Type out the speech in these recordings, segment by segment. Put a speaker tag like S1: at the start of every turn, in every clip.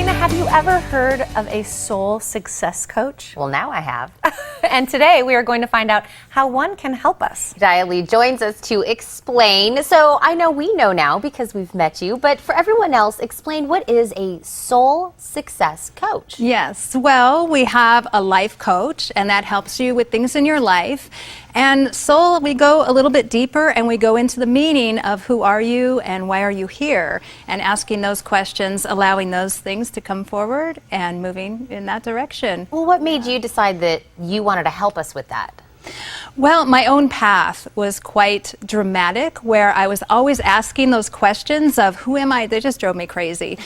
S1: Christina, have you ever heard of a soul success coach?
S2: Well, now I have.
S1: And today we are going to find out how one can help us.
S2: Jaia Lee joins us to explain. So I know we know now because we've met you, but for everyone else, explain what is a soul success coach?
S3: Yes, well, we have a life coach, and that helps you with things in your life. And soul, we go a little bit deeper and we go into the meaning of who are you and why are you here, and asking those questions, allowing those things to come forward and moving in that direction.
S2: Well, what made you decide that you wanted to help us with that?
S3: Well, my own path was quite dramatic, where I was always asking those questions of who am I? They just drove me crazy.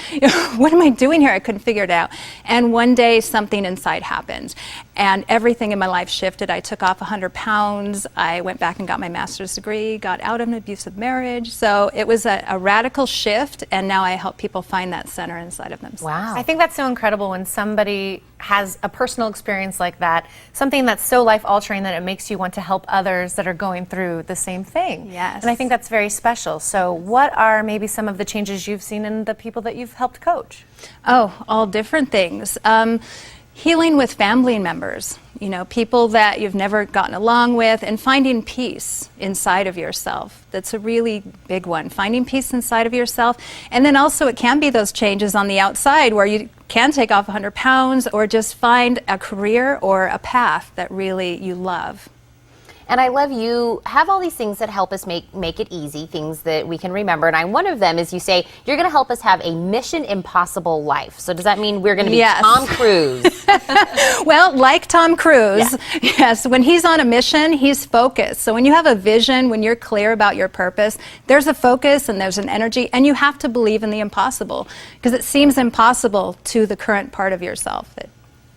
S3: What am I doing here? I couldn't figure it out. And one day something inside happened and everything in my life shifted. I took off 100 pounds. I went back and got my master's degree, got out of an abusive marriage. So it was a radical shift, and now I help people find that center inside of themselves.
S2: Wow.
S1: I think that's so incredible when somebody has a personal experience like that, something that's so life-altering that it makes you want to help others that are going through the same thing.
S3: Yes.
S1: And I think that's very special. So what are maybe some of the changes you've seen in the people that you've helped coach?
S3: Oh, all different things. Healing with family members, people that you've never gotten along with, and finding peace inside of yourself. That's a really big one, finding peace inside of yourself. And then also it can be those changes on the outside where you can take off 100 pounds or just find a career or a path that really you love.
S2: And I love you have all these things that help us make it easy, things that we can remember. And one of them is you say you're going to help us have a Mission Impossible life. So does that mean we're going to be
S3: Yes.
S2: Tom Cruise?
S3: Well, like Tom Cruise, yes, when he's on a mission, he's focused. So when you have a vision, when you're clear about your purpose, there's a focus and there's an energy, and you have to believe in the impossible, because it seems impossible to the current part of yourself that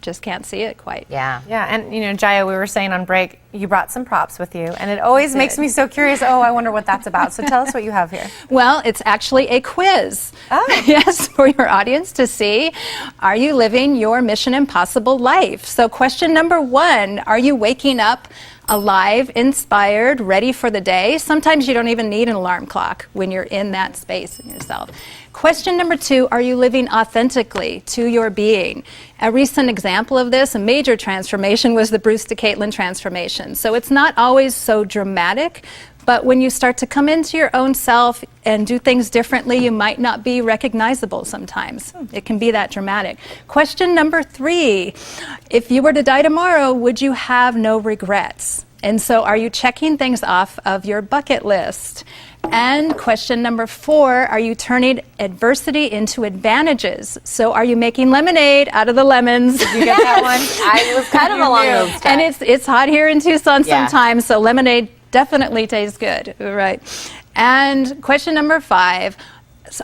S3: just can't see it quite.
S2: Yeah.
S1: Yeah, and Jaia, we were saying on break, you brought some props with you, and it always makes me so curious. Oh, I wonder what that's about. So tell us what you have here.
S3: Well, it's actually a quiz.
S1: Oh.
S3: Yes, for your audience to see. Are you living your Mission Impossible life? So question number 1, are you waking up alive, inspired, ready for the day? Sometimes you don't even need an alarm clock when you're in that space in yourself. Question number 2, are you living authentically to your being? A recent example of this, a major transformation, was the Bruce to Caitlin transformation. So it's not always so dramatic, but when you start to come into your own self and do things differently, you might not be recognizable sometimes. It can be that dramatic. Question number 3, if you were to die tomorrow, would you have no regrets? And so are you checking things off of your bucket list? And question number 4, are you turning adversity into advantages? So are you making lemonade out of the lemons?
S1: Did you get that one?
S2: I was kind of along those steps.
S3: And it's hot here in Tucson
S2: Yeah.
S3: sometimes, so lemonade definitely tastes good, right? And question number 5,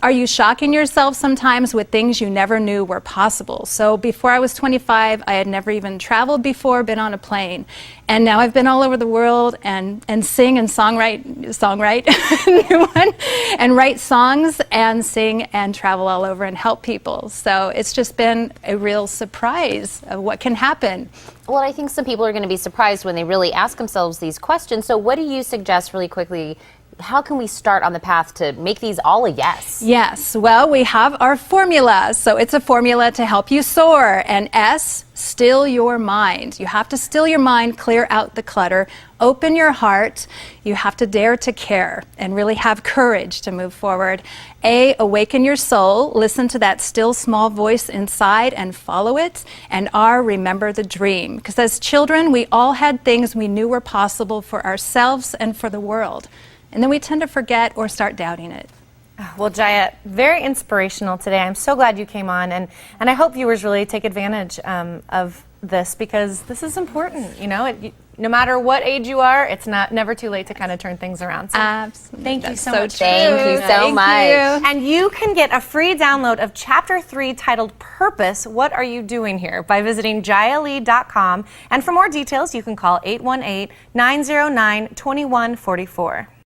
S3: are you shocking yourself sometimes with things you never knew were possible? So before I was 25, I had never even traveled before, been on a plane. And now I've been all over the world and sing and songwrite, new one, and write songs and sing and travel all over and help people. So it's just been a real surprise of what can happen.
S2: Well, I think some people are going to be surprised when they really ask themselves these questions. So what do you suggest really quickly? How can we start on the path to make these all a yes?
S3: Yes, well, we have our formula. So it's a formula to help you soar. And S, still your mind. You have to still your mind, clear out the clutter, open your heart. You have to dare to care and really have courage to move forward. A, awaken your soul. Listen to that still small voice inside and follow it. And R, remember the dream. Because as children, we all had things we knew were possible for ourselves and for the world. And then we tend to forget or start doubting it.
S1: Well, Jaia, very inspirational today. I'm so glad you came on, and I hope viewers really take advantage of this, because this is important. No matter what age you are, it's never too late to kind of turn things around. So
S3: Absolutely.
S1: thank you
S3: That's
S1: so much.
S2: Thank you so much.
S1: And you can get a free download of Chapter 3 titled Purpose, What Are You Doing Here? By visiting JaiaLee.com. And for more details, you can call 818-909-2144.